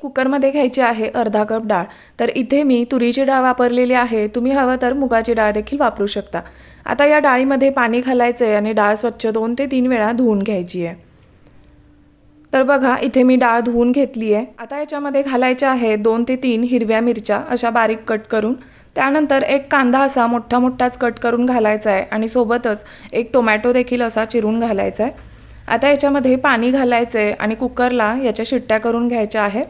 कुकरमध्ये घ्यायची आहे अर्धा कप डाळ। तर इथे मी तुरीची डाळ वापरलेली आहे, तुम्ही हवं तर मुगाची डाळ देखील वापरू शकता। आता या डाळीमध्ये पाणी घालायचं आहे आणि डाळ स्वच्छ 2 ते 3 वेळा धुवून घ्यायची आहे। तर बघा इथे मी डाळ धुवून घेतली आहे। आता याच्यामध्ये घालायच्या आहे 2 ते 3 हिरव्या मिरच्या अशा बारीक कट करून। त्यानंतर एक कांदा असा मोठा मोठाच कट करून घालायचा आहे आणि सोबतच एक टोमॅटो देखील असा चिरून घालायचा आहे। आता याच्यामध्ये पाणी घालायचं आहे आणि कुकरला याच्या शिट्ट्या करून घ्यायच्या आहेत।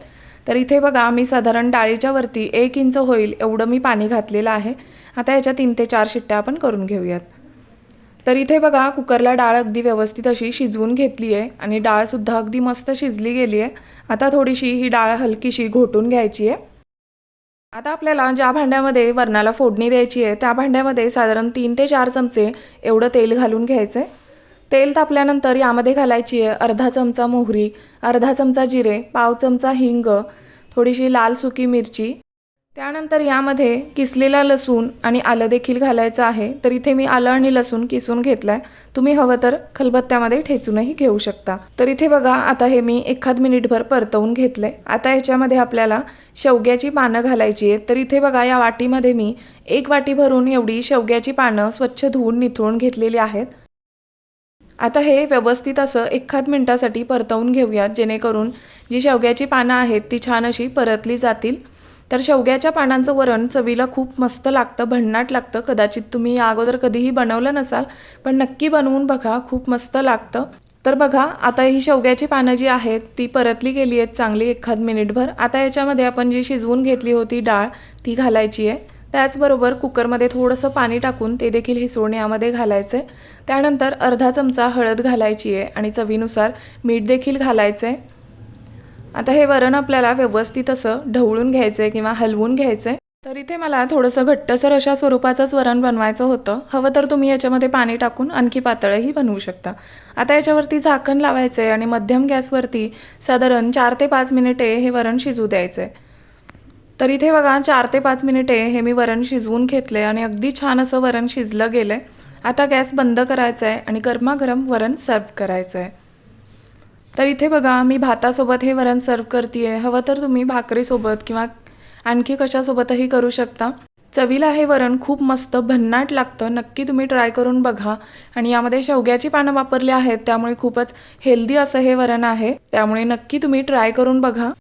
तर इथे बघा मी साधारण डाळीच्या वरती 1 इंच होईल एवढं मी पाणी घातलेलं आहे। आता याच्या 3 ते 4 शिट्ट्या आपण करून घेऊयात। तर इथे बघा कुकरला डाळ अगदी व्यवस्थित अशी शिजवून घेतली आहे आणि डाळ सुद्धा अगदी मस्त शिजली गेली आहे। आता थोडीशी ही डाळ हलकीशी घोटून घ्यायची आहे। आता आपल्याला ज्या भांड्यामध्ये वरणाला फोडणी द्यायची आहे त्या भांड्यामध्ये साधारण 3 ते 4 चमचे एवढं तेल घालून घ्यायचं आहे। तेल तापल्यानंतर यामध्ये घालायची आहे अर्धा चमचा मोहरी, अर्धा चमचा जिरे, पाव चमचा हिंग, थोडीशी लाल सुकी मिरची। त्यानंतर यामध्ये किसलेला लसूण आणि आलं देखील घालायचं आहे। तर इथे मी आलं आणि लसूण किसून घेतलाय, तुम्ही हवं तर खलबत्त्यामध्ये ठेचूनही घेऊ शकता। तर इथे बघा आता हे मी एखाद मिनिटभर परतवून घेतलंय। आता याच्यामध्ये आपल्याला शेवग्याची पानं घालायची आहेत। तर इथे बघा या वाटीमध्ये मी 1 वाटी भरून एवढी शेवग्याची पानं स्वच्छ धुवून निथळून घेतलेली आहेत। आता हे व्यवस्थित असं एखाद मिनिटासाठी परतवून घेऊयात, जेणेकरून जी शेवग्याची पानं आहेत ती छान अशी परतली जातील। तर शेवग्याच्या पानांचं वरण चवीला खूप मस्त लागतं, भन्नाट लागतं। कदाचित तुम्ही या अगोदर कधीही बनवलं नसाल, पण नक्की बनवून बघा, खूप मस्त लागतं। तर बघा आता ही शेवग्याची पानं जी आहेत ती परतली गेली आहेत चांगली एखाद मिनिटभर। आता याच्यामध्ये आपण जी शिजवून घेतली होती डाळ ती घालायची आहे। त्याचबरोबर कुकरमध्ये थोडंसं पाणी टाकून ते देखील हिसळून यामध्ये घालायचं आहे। त्यानंतर अर्धा चमचा हळद घालायची आहे आणि चवीनुसार मीठ देखील घालायचं आहे। आता हे वरण आपल्याला व्यवस्थित असं ढवळून घ्यायचं आहे किंवा हलवून घ्यायचं आहे। तर इथे मला थोडंसं घट्टसर अशा स्वरूपाचंच वरण बनवायचं होतं, हवं तर तुम्ही याच्यामध्ये पाणी टाकून आणखी पातळही बनवू शकता। आता याच्यावरती झाकण लावायचं आहे आणि मध्यम गॅसवरती साधारण 4 ते 5 मिनिटे हे वरण शिजू द्यायचं आहे। तर इथे बघा 4 ते 5 मिनिटे हे मी वरण शिजवून घेतले आणि अगदी छान असं वरण शिजलं गेलं आहे। आता गॅस बंद करायचा आहे आणि गरमागरम वरण सर्व करायचं आहे। तर इथे बघा मी भातासोबत हे वरण सर्व करते आहे, हवं तर तुम्ही भाकरीसोबत किंवा आणखी कशासोबतही करू शकता। चवीला हे वरण खूप मस्त भन्नाट लागतं, नक्की तुम्ही ट्राय करून बघा। आणि यामध्ये शेवग्याची पानं वापरली आहेत त्यामुळे खूपच हेल्दी असं हे वरण आहे, त्यामुळे नक्की तुम्ही ट्राय करून बघा।